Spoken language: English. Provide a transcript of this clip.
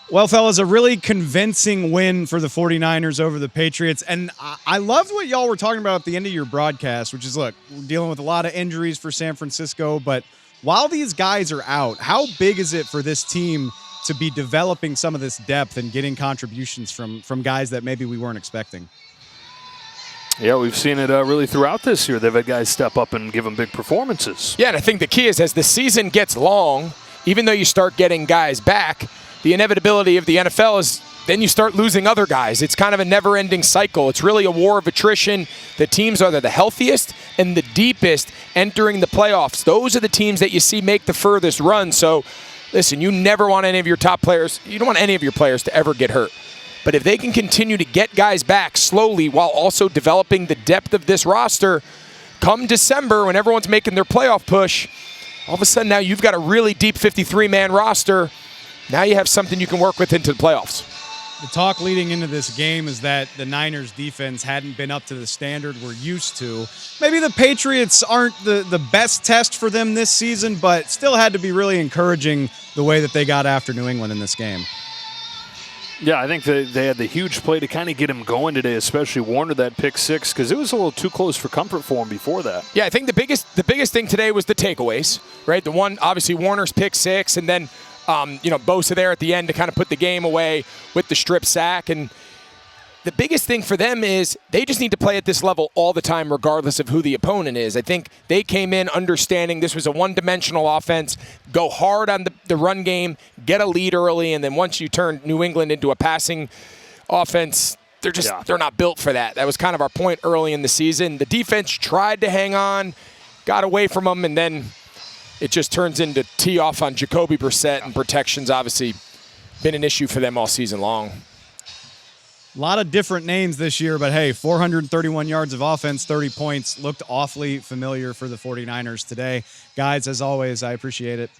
Well, fellas, a really convincing win for the 49ers over the Patriots. And I loved what y'all were talking about at the end of your broadcast, which is, look, we're dealing with a lot of injuries for San Francisco. But while these guys are out, how big is it for this team to be developing some of this depth and getting contributions from guys that maybe we weren't expecting? Yeah, we've seen it really throughout this year. They've had guys step up and give them big performances. Yeah, and I think the key is as the season gets long, even though you start getting guys back, the inevitability of the NFL is then you start losing other guys. It's kind of a never-ending cycle. It's really a war of attrition. The teams are the healthiest and the deepest entering the playoffs. Those are the teams that you see make the furthest run. So, listen, you never want any of your top players, you don't want any of your players to ever get hurt. But if they can continue to get guys back slowly while also developing the depth of this roster, come December when everyone's making their playoff push, all of a sudden now you've got a really deep 53-man roster. Now you have something you can work with into the playoffs. The talk leading into this game is that the Niners defense hadn't been up to the standard we're used to. Maybe the Patriots aren't the best test for them this season, but still had to be really encouraging the way that they got after New England in this game. Yeah, I think they had the huge play to kind of get him going today, especially Warner, that pick six, because it was a little too close for comfort for him before that. Yeah, I think the biggest thing today was the takeaways, right? The one, obviously, Warner's pick six, and then Bosa there at the end to kind of put the game away with the strip sack. And the biggest thing for them is they just need to play at this level all the time, regardless of who the opponent is. I think they came in understanding this was a one-dimensional offense, go hard on the run game, get a lead early, and then once you turn New England into a passing offense, they're not built for that. That was kind of our point early in the season. The defense tried to hang on, got away from them, and then it just turns into tee off on Jacoby Brissett, and protection's obviously been an issue for them all season long. A lot of different names this year, but hey, 431 yards of offense, 30 points. Looked awfully familiar for the 49ers today. Guys, as always, I appreciate it.